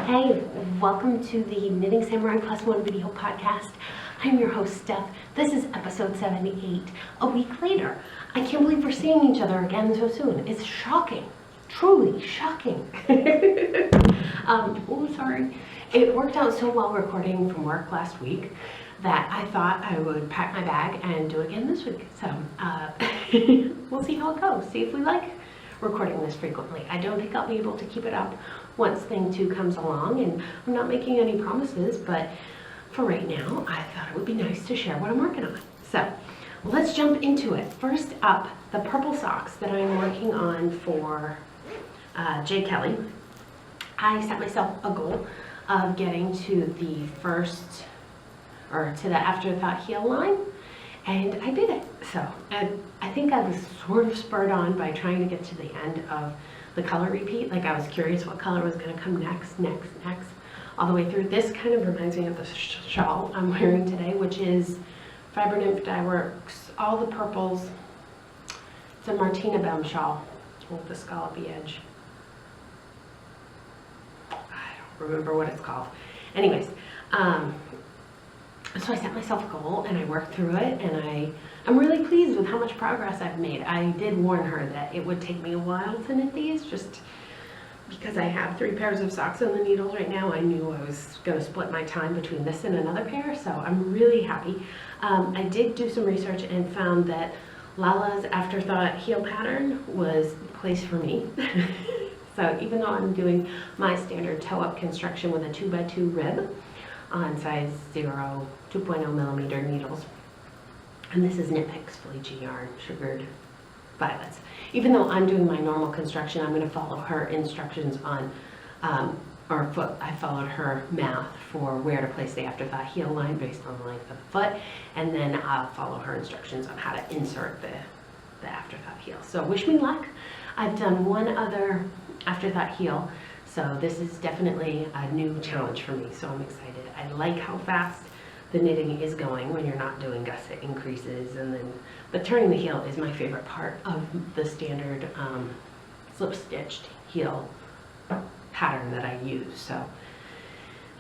Hey, welcome to the Knitting Samurai Plus One video podcast. I'm your host, Steph. This is episode 78. A week later. I can't believe we're seeing each other again so soon. It's shocking. Truly shocking. Oh, sorry. It worked out so well recording from work last week that I thought I would pack my bag and do it again this week. So we'll see how it goes. See if we like recording this frequently. I don't think I'll be able to keep it up once thing 2 comes along, and I'm not making any promises, but for right now, I thought it would be nice to share what I'm working on. So let's jump into it. First up, the purple socks that I'm working on for J. Kelly. I set myself a goal of getting to the afterthought heel line, and I did it. So I think I was sort of spurred on by trying to get to the end of the color repeat. Like, I was curious what color was going to come next, all the way through. This kind of reminds me of the shawl I'm wearing today, which is Fiber Nymph Dye Works, all the purples. It's a Martina Baum shawl with the scallopy edge. I don't remember what it's called. Anyways, so I set myself a goal and I worked through it, and I'm really pleased with how much progress I've made. I did warn her that it would take me a while to knit these, just because I have 3 pairs of socks on the needles right now. I knew I was going to split my time between this and another pair, so I'm really happy. I did do some research and found that Lala's Afterthought heel pattern was the place for me. So even though I'm doing my standard toe-up construction with a 2x2 rib on size 0, 2.0 millimeter needles, and this is Knit Picks Felici yarn, sugared violets. Even though I'm doing my normal construction, I'm going to follow her instructions on, I followed her math for where to place the afterthought heel line based on the length of the foot, and then I'll follow her instructions on how to insert the afterthought heel. So wish me luck. I've done one other afterthought heel, so this is definitely a new challenge for me, so I'm excited. I like how fast the knitting is going when you're not doing gusset increases, but turning the heel is my favorite part of the standard slip stitched heel pattern that I use. So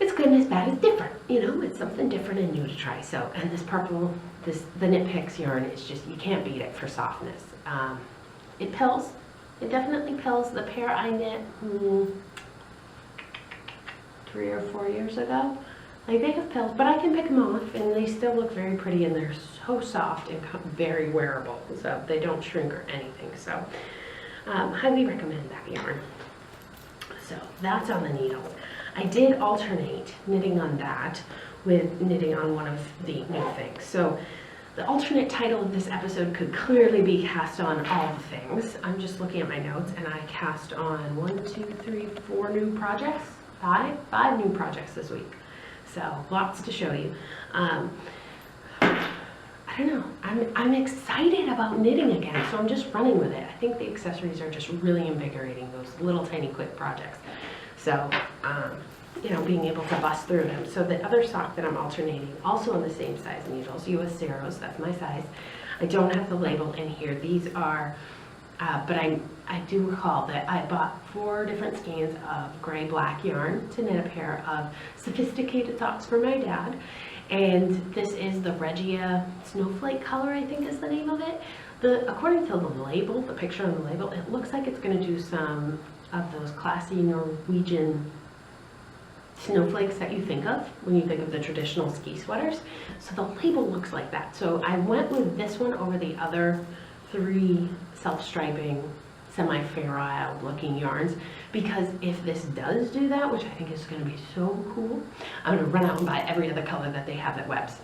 it's good and it's bad, it's different, it's something different and new to try. So, and this purple, the Knit Picks yarn is just, you can't beat it for softness. It pills, it definitely pills. The pair I knit 3 or 4 years ago, like, they have pills, but I can pick them off and they still look very pretty, and they're so soft and very wearable, so they don't shrink or anything. So highly recommend that yarn. So that's on the needles. I did alternate knitting on that with knitting on one of the new things. So the alternate title of this episode could clearly be Cast on All the Things. I'm just looking at my notes, and I cast on 1, 2, 3, 4 new projects, 5 new projects this week. So lots to show you. I don't know, I'm excited about knitting again, so I'm just running with it. I think the accessories are just really invigorating, those little tiny quick projects. So being able to bust through them. So the other sock that I'm alternating, also on the same size needles, US Zeros, that's my size. I don't have the label in here. These are, but I do recall that I bought 4 different skeins of gray-black yarn to knit a pair of sophisticated socks for my dad. And this is the Regia Snowflake color, I think is the name of it. According to the label, the picture on the label, it looks like it's going to do some of those classy Norwegian snowflakes that you think of when you think of the traditional ski sweaters. So the label looks like that. So I went with this one over the other 3 self-striping, semi-ferile looking yarns, because if this does do that, which I think is going to be so cool, I'm going to run out and buy every other color that they have at Webb's.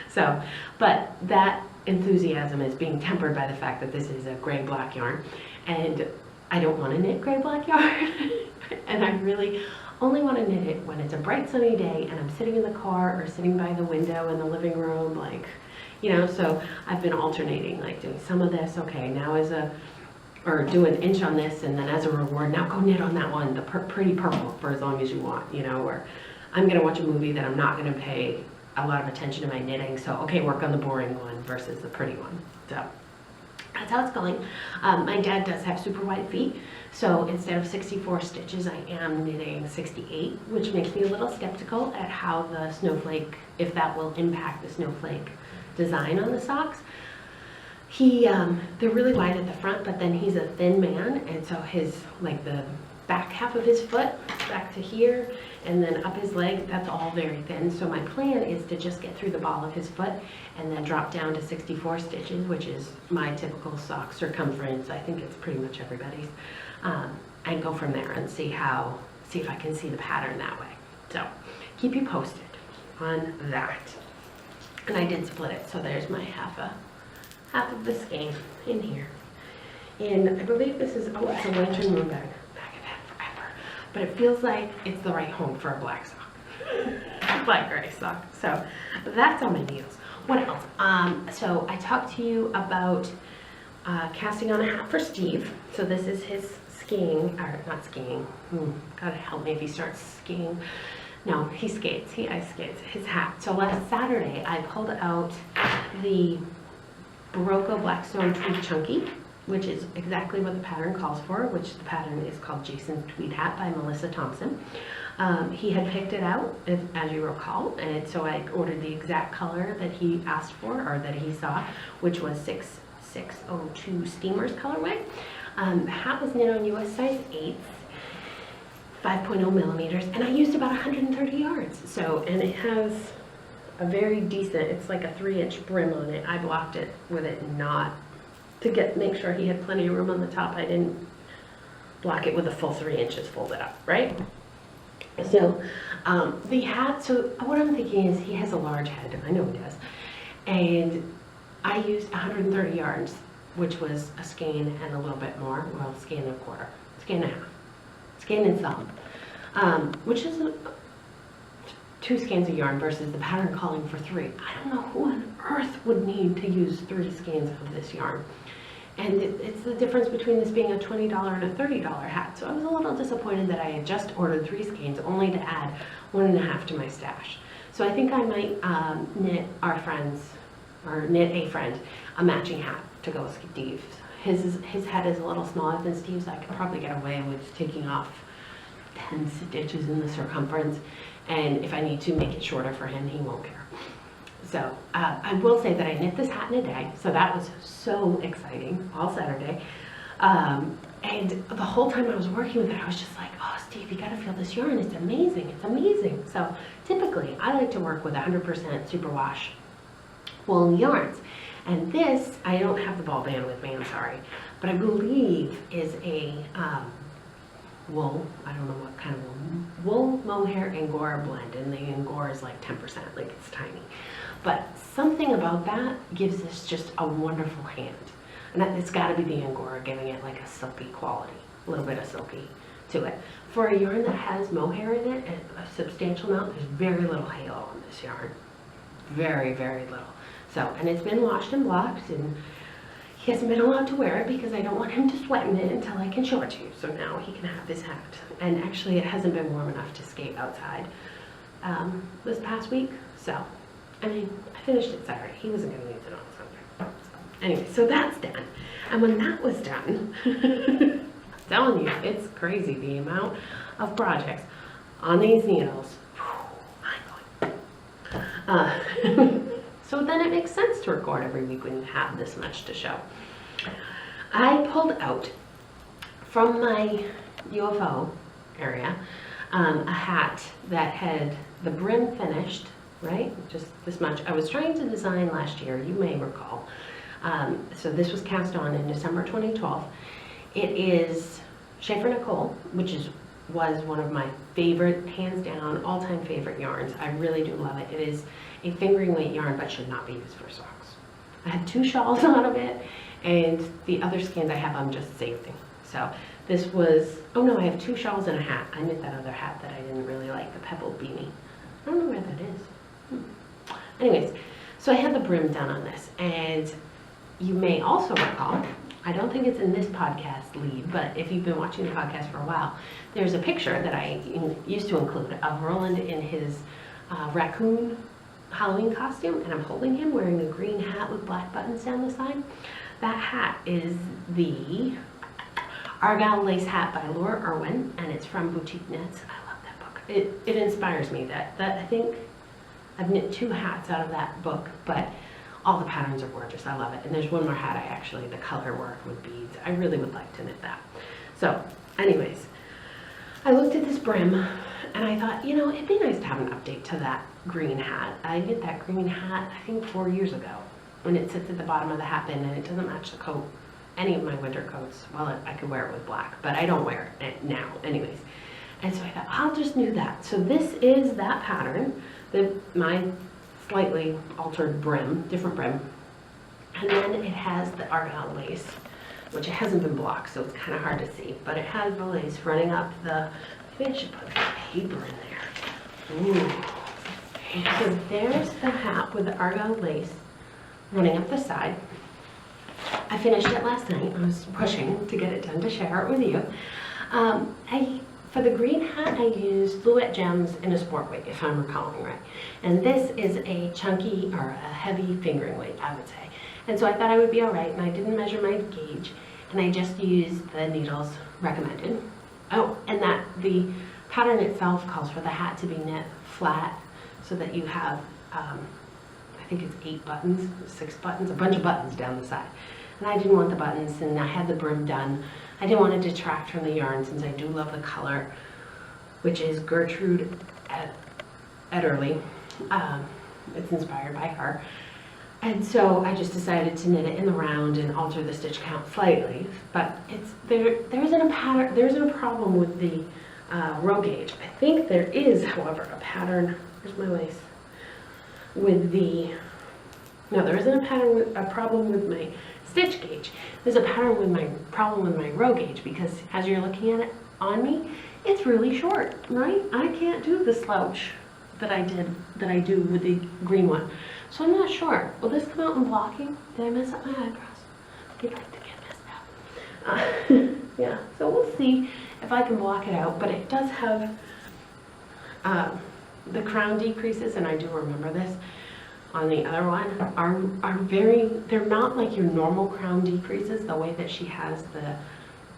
So, but that enthusiasm is being tempered by the fact that this is a gray-black yarn, and I don't want to knit gray-black yarn. And I really only want to knit it when it's a bright sunny day and I'm sitting in the car or sitting by the window in the living room, so I've been alternating, like doing some of this, okay, now or do an inch on this, and then as a reward, now go knit on that one, the pretty purple, for as long as you want, or I'm going to watch a movie that I'm not going to pay a lot of attention to my knitting, so okay, work on the boring one versus the pretty one. So that's how it's going. My dad does have super wide feet, so instead of 64 stitches, I am knitting 68, which makes me a little skeptical at how the snowflake, if that will impact the snowflake design on the socks. They're really wide at the front, but then he's a thin man, and so his, like the back half of his foot, back to here, and then up his leg, that's all very thin. So my plan is to just get through the ball of his foot and then drop down to 64 stitches, which is my typical sock circumference. I think it's pretty much everybody's. And go from there and see if I can see the pattern that way. So keep you posted on that. And I did split it, so there's my half of the skein in here. And I believe this is, oh, it's a lantern moon bag. I've had forever. But it feels like it's the right home for a black sock. Black gray sock. So that's on my needles. What else? So I talked to you about casting on a hat for Steve. So this is his skiing, or not skiing. Gotta help me if he starts skiing. No, he skates. He ice skates. His hat. So last Saturday, I pulled out the Barocco Blackstone Tweed Chunky, which is exactly what the pattern calls for, which the pattern is called Jason's Tweed Hat by Melissa Thompson. He had picked it out, as you recall, and so I ordered the exact color that he asked for, or that he saw, which was 6602 Steamers colorway. The hat was knit on US size 8, 5.0 millimeters, and I used about 130 yards. So, and it has a very decent, it's like a 3-inch brim on it. I blocked it with it not to make sure he had plenty of room on the top. I didn't block it with a full 3 inches folded up, right? So the hat, so what I'm thinking is he has a large head, I know he does, and I used 130 yards, which was a skein and a little bit more, well, skein and a quarter, skein and a half, skein and some, which is 2 skeins of yarn versus the pattern calling for 3. I don't know who on earth would need to use 3 skeins of this yarn. And it's the difference between this being a $20 and a $30 hat. So I was a little disappointed that I had just ordered 3 skeins only to add 1.5 to my stash. So I think I might knit a friend a matching hat to go with Steve's. His head is a little smaller than Steve's. I could probably get away with taking off 10 stitches in the circumference. And if I need to make it shorter for him, he won't care. So I will say that I knit this hat in a day, so that was so exciting all Saturday. And the whole time I was working with it, I was just like, oh, Steve, you gotta feel this yarn. It's amazing. It's amazing. So typically, I like to work with 100% superwash wool yarns. And this, I don't have the ball band with me, I'm sorry, but I believe is a wool, I don't know what kind of wool, mohair, Angora blend, and the Angora is like 10%, like it's tiny. But something about that gives this just a wonderful hand. And it's gotta be the Angora giving it like a silky quality, a little bit of silky to it. For a yarn that has mohair in it, a substantial amount, there's very little halo on this yarn. Very, very little. So, and it's been washed and blocked, and he hasn't been allowed to wear it because I don't want him to sweat in it until I can show it to you. So now he can have this hat. And actually it hasn't been warm enough to skate outside this past week. So, I mean, I finished it Saturday. He wasn't going to use it on Sunday. So, anyway, so that's done. And when that was done, I'm telling you, it's crazy the amount of projects on these needles. So then it makes sense to record every week when you have this much to show. I pulled out from my UFO area a hat that had the brim finished, right? Just this much. I was trying to design last year, you may recall. So this was cast on in December 2012. It is Schafer Nicole, which was one of my favorite, hands down, all-time favorite yarns. I really do love it. It is a fingering weight yarn, but should not be used for socks. I had 2 shawls out of it, and the other skeins I have, I'm just saving. So this was, oh no, I have 2 shawls and a hat. I knit that other hat that I didn't really like, the pebbled beanie. I don't know where that is. Anyways, so I had the brim done on this, and you may also recall, I don't think it's in this podcast lead, but if you've been watching the podcast for a while, there's a picture that I used to include of Roland in his raccoon Halloween costume, and I'm holding him wearing a green hat with black buttons down the side. That hat is the Argyle Lace Hat by Laura Irwin, and it's from Boutique Knits. I love that book. It inspires me. That I think I've knit 2 hats out of that book, but all the patterns are gorgeous. I love it. And there's one more hat the color work with beads. I really would like to knit that. So anyways, I looked at this brim and I thought, you know, it'd be nice to have an update to that green hat. I knit that green hat, I think 4 years ago, when it sits at the bottom of the hat bin and it doesn't match the coat, any of my winter coats. Well, I could wear it with black, but I don't wear it now anyways. And so I thought, I'll just do that. So this is that pattern, my slightly altered brim, different brim. And then it has the Argyle lace, which it hasn't been blocked, so it's kind of hard to see, but it has the lace running up the, maybe I should put some paper in there. Ooh. So there's the hat with the Argyle lace running up the side. I finished it last night. I was pushing to get it done to share it with you. For the green hat, I used Fluette Gems in a sport weight, if I'm recalling right. And this is a chunky or a heavy fingering weight, I would say. And so I thought I would be all right, and I didn't measure my gauge, and I just used the needles recommended. Oh, and that the pattern itself calls for the hat to be knit flat so that you have, I think it's 8 buttons, 6 buttons, a bunch of buttons down the side. And I didn't want the buttons, and I had the brim done. I didn't want to detract from the yarn since I do love the color, which is Gertrude Ederle. It's inspired by her. And so I just decided to knit it in the round and alter the stitch count slightly. But there isn't a pattern, there isn't a problem with the row gauge. I think there is, however, a pattern. Where's my lace? With the, no, there isn't a problem with my stitch gauge. There's a problem with my row gauge, because as you're looking at it on me, it's really short, right? I can't do the slouch that I do with the green one. So I'm not sure. Will this come out in blocking? Did I mess up my eyebrows? They'd like to get messed up. Yeah, so we'll see if I can block it out, but it does have the crown decreases, and I do remember this on the other one, are very, they're not like your normal crown decreases, the way that she has the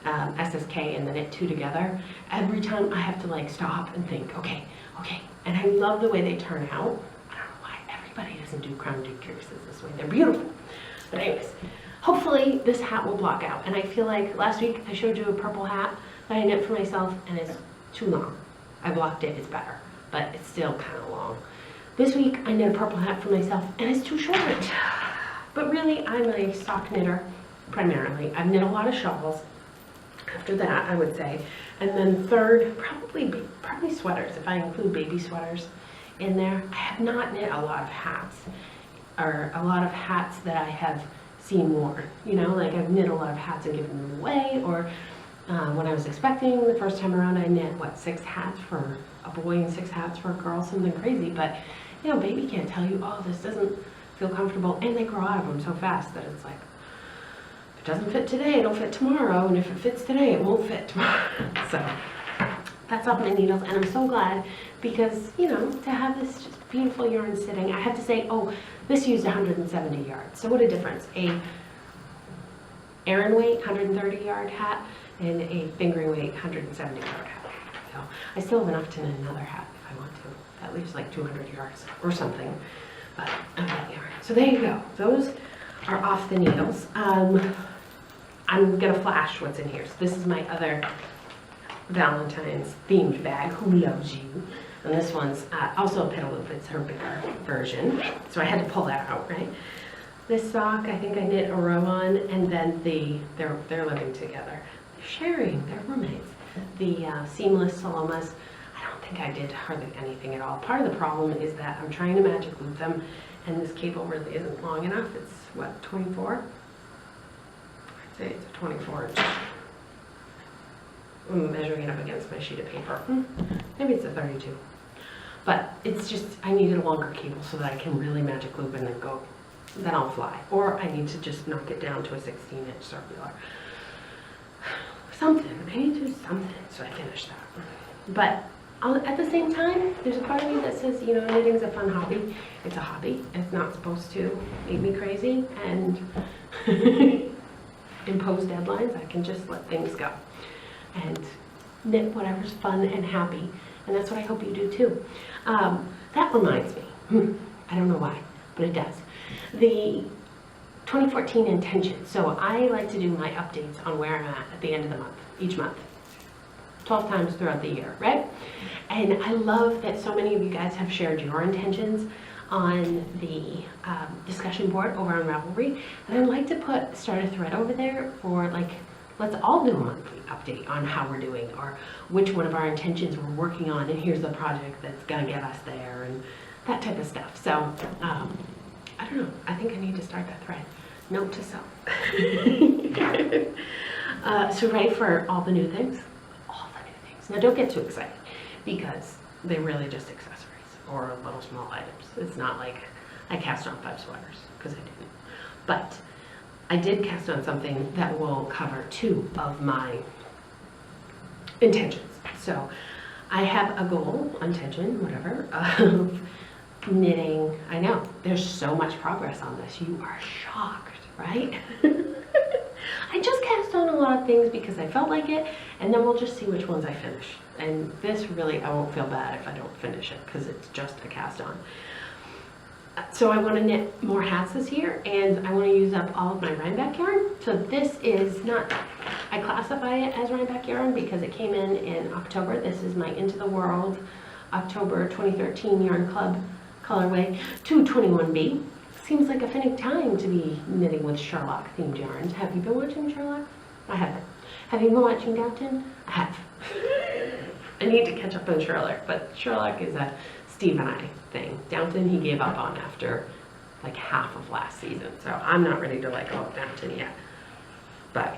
SSK and the knit 2 together. Every time I have to like stop and think, okay, and I love the way they turn out. I don't know why everybody doesn't do crown decreases this way. They're beautiful. But anyways, hopefully this hat will block out. And I feel like last week I showed you a purple hat that I knit for myself, and it's too long. I blocked it, it's better, but it's still kind of long. This week I knit a purple hat for myself, and it's too short. But really, I'm a sock knitter primarily. I've knit a lot of shawls after that, I would say. And then third, probably sweaters, if I include baby sweaters in there. I have not knit a lot of hats, or a lot of hats that I have seen worn. You know, like I've knit a lot of hats and given them away, or when I was expecting the first time around, I knit, what, 6 hats for a boy and 6 hats for a girl, something crazy. But, you know, baby can't tell you, oh, this doesn't feel comfortable, and they grow out of them so fast that it's like, if it doesn't fit today, it'll fit tomorrow, and if it fits today, it won't fit tomorrow. So that's off my needles, and I'm so glad, because, you know, to have this just beautiful yarn sitting, I have to say, oh, this used 170 yards, so what a difference. A Erin weight 130 yard hat and a fingering weight 170 yard hat. So I still have enough to knit another hat if I want to. That leaves like 200 yards or something, but I'm not yarn. So there you go. Those are off the needles. I'm gonna flash what's in here. So this is my other Valentine's themed bag, Who Loves You? And this one's also a Petaloof. It's her bigger version. So I had to pull that out, right? This sock, I think I knit a row on, and then they're living together. They're sharing, they're roommates. The seamless Salomas, I don't think I did hardly anything at all. Part of the problem is that I'm trying to magic loop them, and this cable really isn't long enough. It's what, 24? I'd say it's a 24 inch. I'm measuring it up against my sheet of paper. Maybe it's a 32. But it's just, I needed a longer cable so that I can really magic loop and then go. Then I'll fly. Or I need to just knock it down to a 16-inch circular. Something. I need to do something so I finish that. But At the same time, there's a part of me that says, you know, knitting's a fun hobby. It's a hobby. It's not supposed to make me crazy and impose deadlines. I can just let things go and knit whatever's fun and happy. And that's what I hope you do too. That reminds me, I don't know why, but it does. The 2014 intentions. So I like to do my updates on where I'm at the end of the month, each month. 12 times throughout the year, right? And I love that so many of you guys have shared your intentions on the discussion board over on Ravelry. And I'd like to start a thread over there for like, let's all do a monthly update on how we're doing or which one of our intentions we're working on, and here's the project that's gonna get us there and that type of stuff. So, I don't know, I think I need to start that thread. Note to self. So ready for all the new things? Now don't get too excited because they're really just accessories or little small items. It's not like I cast on 5 sweaters, because I didn't. But I did cast on something that will cover 2 of my intentions. So I have a goal, intention, whatever, of knitting. I know, there's so much progress on this. You are shocked, right? I just cast on a lot of things because I felt like it, and then we'll just see which ones I finish. And this really, I won't feel bad if I don't finish it because it's just a cast on. So I want to knit more hats this year, and I want to use up all of my Rhinebeck yarn. So this is not, I classify it as Rhinebeck yarn because it came in October. This is my Into the World October 2013 Yarn Club colorway 221B. Seems like a fitting time to be knitting with Sherlock themed yarns. Have you been watching Sherlock? I haven't. Have you been watching Downton? I have. I need to catch up on Sherlock, but Sherlock is a Steve and I thing. Downton he gave up on after like half of last season, so I'm not ready to like go Downton yet. But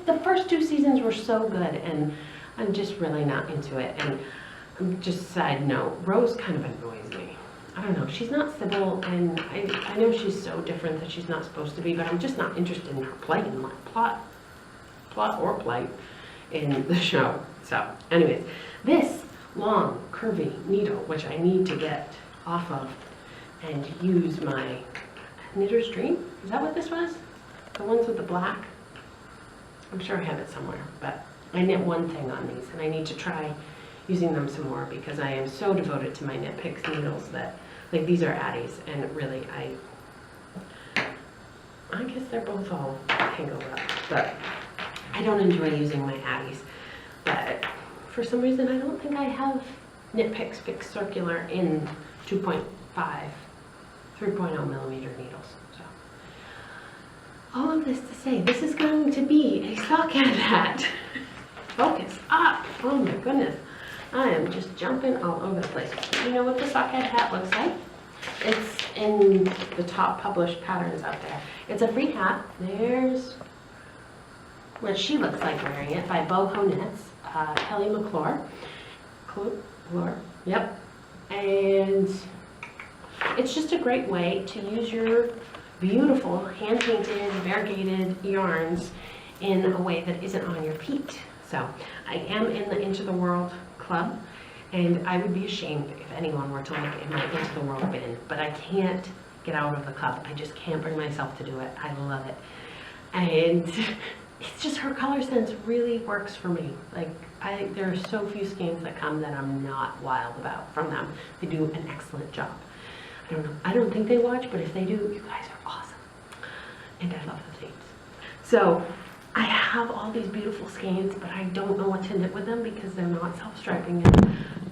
the first 2 seasons were so good, and I'm just really not into it. And just side note, Rose kind of annoys me. I don't know, she's not Sybil, and I know she's so different that she's not supposed to be, but I'm just not interested in her plight and plot or plight in the show. So anyways, this long curvy needle, which I need to get off of and use my Knitter's Dream. Is that what this was? The ones with the black? I'm sure I have it somewhere, but I knit one thing on these, and I need to try using them some more because I am so devoted to my Knit Picks needles that, like, these are Addies, and really I guess they're both all tangled up, but I don't enjoy using my Addies. But for some reason I don't think I have Knit Picks Fixed Circular in 2.5, 3.0 millimeter needles. So all of this to say, this is going to be a socket hat. Focus up. Oh my goodness. I am just jumping all over the place. You know what the socket hat looks like? It's in the top published patterns out there. It's a free hat. There's what she looks like wearing it by Boho Knits, Kelly McClure. Yep. And it's just a great way to use your beautiful hand-painted, variegated yarns in a way that isn't on your feet. So I am in the Into the World club, and I would be ashamed if anyone were to look in my Into the World bin, but I can't get out of the club. I just can't bring myself to do it. I love it. And it's just, her color sense really works for me. Like, there are so few skeins that come that I'm not wild about from them. They do an excellent job. I don't know. I don't think they watch, but if they do, you guys are awesome. And I love the themes. So I have all these beautiful skeins, but I don't know what to knit with them because they're not self-striping.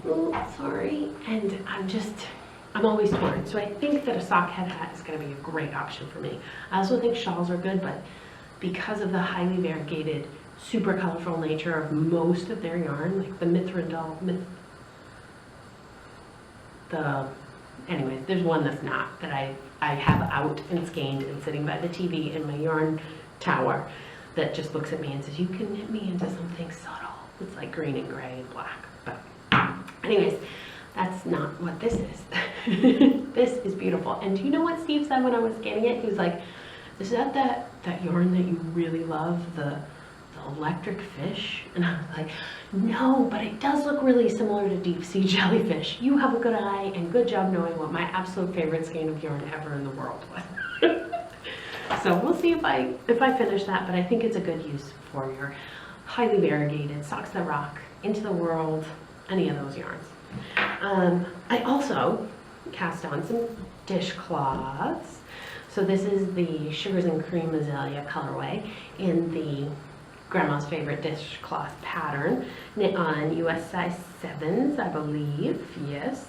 Oh, sorry. And I'm always torn. So I think that a sock head hat is going to be a great option for me. I also think shawls are good, but because of the highly variegated, super colorful nature of most of their yarn, like the Mithrandal, anyways, there's one that's not, that I have out and skeined and sitting by the TV in my yarn tower that just looks at me and says, you can knit me into something subtle. It's like green and gray and black. But anyways, that's not what this is. This is beautiful. And do you know what Steve said when I was scanning it? He was like, is that yarn that you really love, the electric fish? And I was like, no, but it does look really similar to deep sea jellyfish. You have a good eye and good job knowing what my absolute favorite skein of yarn ever in the world was. So we'll see if I finish that, but I think it's a good use for your highly variegated socks that rock, Into the World, any of those yarns. I also cast on some dishcloths. So this is the Sugars and Cream Azalea colorway in the Grandma's Favorite dishcloth pattern, knit on US size 7s, I believe, yes.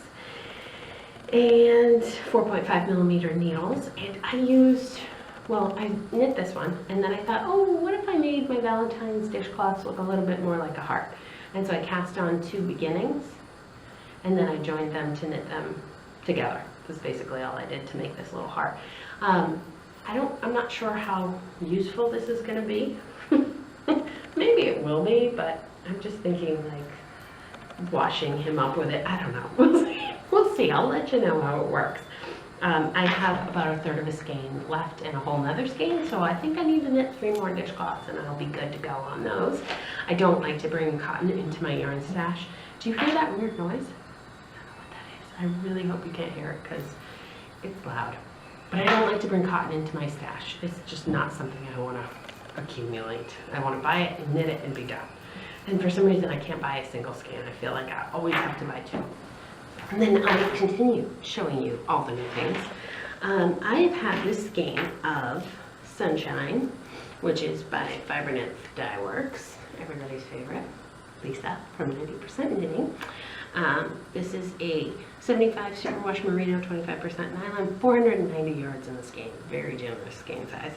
And 4.5 millimeter needles. And I used, well, I knit this one, and then I thought, oh, what if I made my Valentine's dishcloths look a little bit more like a heart? And so I cast on 2 beginnings, and then I joined them to knit them together. That's basically all I did to make this little heart. I'm not sure how useful this is going to be. Maybe it will be, but I'm just thinking like washing him up with it. I don't know. We'll see. We'll see. I'll let you know how it works. I have about 1/3 of a skein left in a whole nother skein, so I think I need to knit 3 more dishcloths and I'll be good to go on those. I don't like to bring cotton into my yarn stash. Do you hear that weird noise? I don't know what that is. I really hope you can't hear it because it's loud. But I don't like to bring cotton into my stash. It's just not something I want to accumulate. I want to buy it and knit it and be done. And for some reason I can't buy a single skein. I feel like I always have to buy 2. And then I continue showing you all the new things. I've had this skein of Sunshine, which is by Fibronith Dye Works, everybody's favorite, Lisa from 90% Knitting. This is a 75 superwash merino, 25% nylon, 490 yards in the skein, very generous skein size.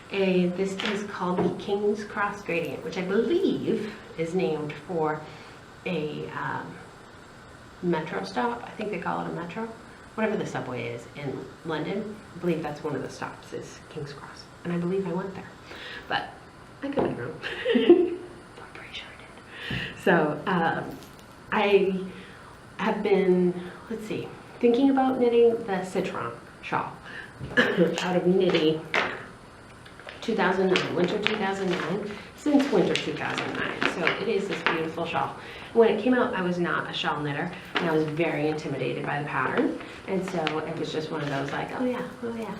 This is called the King's Cross Gradient, which I believe is named for a metro stop. I think they call it a metro, whatever the subway is in London. I believe that's one of the stops is King's Cross, and I believe I went there, but I could be wrong. I'm pretty sure I did. So I have been, let's see, thinking about knitting the Citron shawl out of Knitty 2009, winter 2009, since winter 2009. So it is this beautiful shawl. When it came out, I was not a shawl knitter, and I was very intimidated by the pattern. And so it was just one of those like, oh yeah, oh yeah.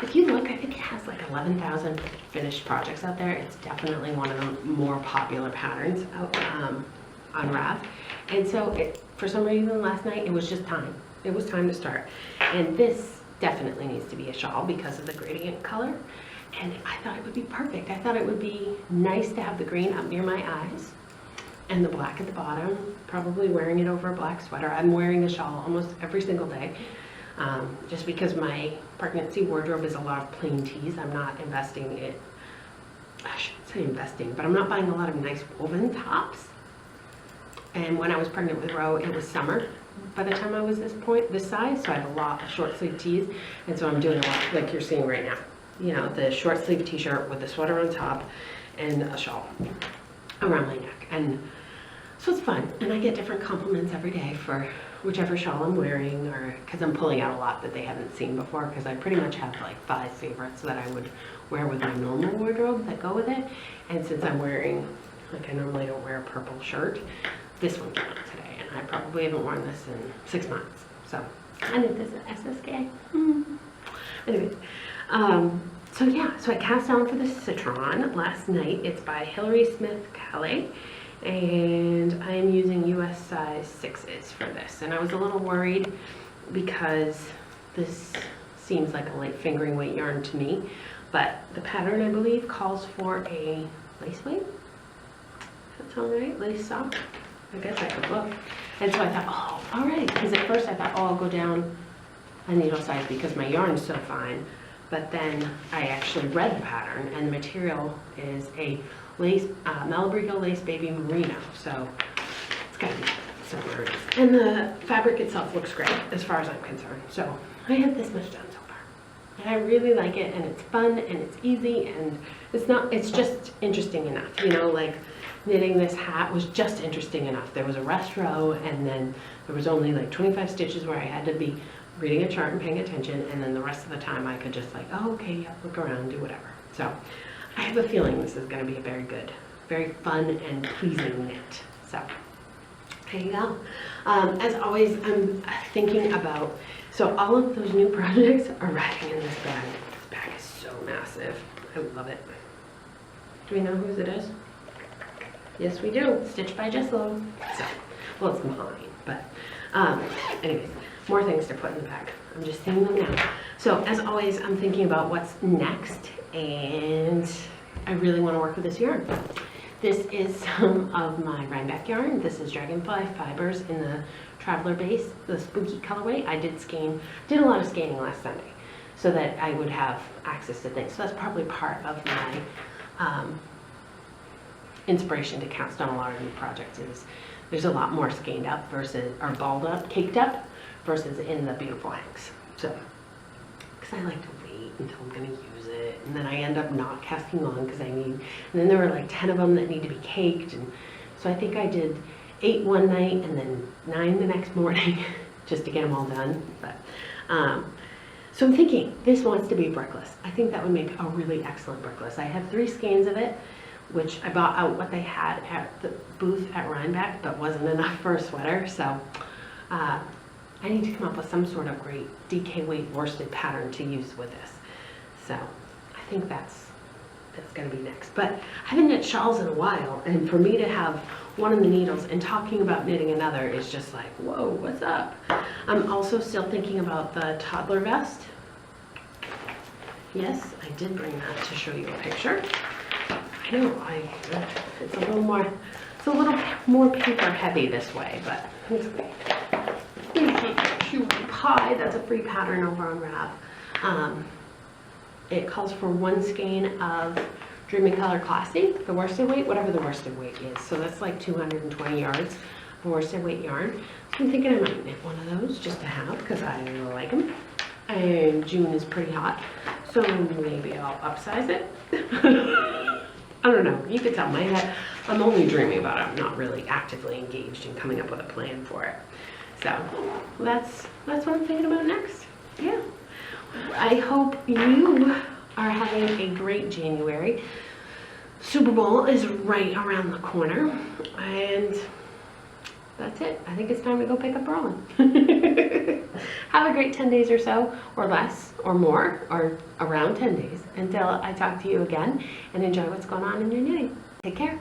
If you look, I think it has like 11,000 finished projects out there. It's definitely one of the more popular patterns out on Rav. And so for some reason last night, it was just time. It was time to start. And this definitely needs to be a shawl because of the gradient color. And I thought it would be perfect. I thought it would be nice to have the green up near my eyes and the black at the bottom, probably wearing it over a black sweater. I'm wearing a shawl almost every single day, just because my pregnancy wardrobe is a lot of plain tees. I'm not investing in, I shouldn't say investing, but I'm not buying a lot of nice woven tops. And when I was pregnant with Ro, it was summer by the time I was this size, so I had a lot of short sleeve tees, and so I'm doing a lot like you're seeing right now. You know, the short sleeve t-shirt with the sweater on top and a shawl around my neck. And so it's fun, and I get different compliments every day for whichever shawl I'm wearing, or because I'm pulling out a lot that they haven't seen before, because I pretty much have like 5 favorites that I would wear with my normal wardrobe that go with it. And since I'm wearing, like I normally don't wear a purple shirt, this one came out today, and I probably haven't worn this in 6 months. So I knit this at SSK. Anyways, so yeah, so I cast on for the Citron last night. It's by Hilary Smith Calais, and I am using US size 6s for this. And I was a little worried because this seems like a light fingering weight yarn to me, but the pattern I believe calls for a lace weight. Does that sound right? Lace sock? I guess I could look. And so I thought, oh, all right, because at first I thought, oh, I'll go down a needle size because my yarn is so fine. But then I actually read the pattern, and the material is a lace, Malabrigo Lace Baby Merino. So it's got to be somewhere it is. And the fabric itself looks great as far as I'm concerned. So I have this much done so far. And I really like it, and it's fun, and it's easy, and it's just interesting enough. You know, like knitting this hat was just interesting enough. There was a rest row, and then there was only like 25 stitches where I had to be reading a chart and paying attention, and then the rest of the time I could just like, oh, okay, yeah, look around, do whatever. So I have a feeling this is going to be a very good very fun and pleasing knit. So there you go. As always, I'm thinking about, so all of those new projects are riding in this bag. This bag is so massive. I love it. Do we know whose it is? Yes, we do. Stitched by Jesslo. So, well, it's mine, but anyways, more things to put in the bag. I'm just seeing them now. So as always, I'm thinking about what's next, and I really want to work with this yarn. This is some of my Rhinebeck yarn. This is Dragonfly Fibers in the Traveler Base, the spooky colorway. I did a lot of scanning last Sunday so that I would have access to things. So that's probably part of my inspiration to cast on a lot of new projects. Is there's a lot more skeined up versus, or balled up, caked up, versus in the beautiful hanks. So, because I like to wait until I'm going to use it, and then I end up not casting on because and then there were like 10 of them that need to be caked, and so I think I did 8 one night and then 9 the next morning just to get them all done. But so I'm thinking this wants to be brickless. I think that would make a really excellent brickless. I have 3 skeins of it, which I bought out what they had at the booth at Rhinebeck, but wasn't enough for a sweater. So I need to come up with some sort of great DK weight worsted pattern to use with this. So I think that's going to be next. But I haven't knit shawls in a while, and for me to have one of the needles and talking about knitting another is just like, whoa, what's up? I'm also still thinking about the toddler vest. Yes, I did bring that to show you a picture. I know, it's a little more paper heavy this way, but it's great. Cutie Pie, that's a free pattern over on Rab. It calls for 1 skein of Dreaming Color Classy, the worsted weight, whatever the worsted weight is. So that's like 220 yards of worsted weight yarn. So I'm thinking I might knit one of those just to have, because I like them. And June is pretty hot, so maybe I'll upsize it. I don't know, you could tell my head, I'm only dreaming about it. I'm not really actively engaged in coming up with a plan for it. So that's what I'm thinking about next. Yeah. I hope you are having a great January. Super Bowl is right around the corner, and that's it. I think it's time to go pick up Rowan. Have a great 10 days or so, or less, or more, or around 10 days until I talk to you again, and enjoy what's going on in your knitting. Take care.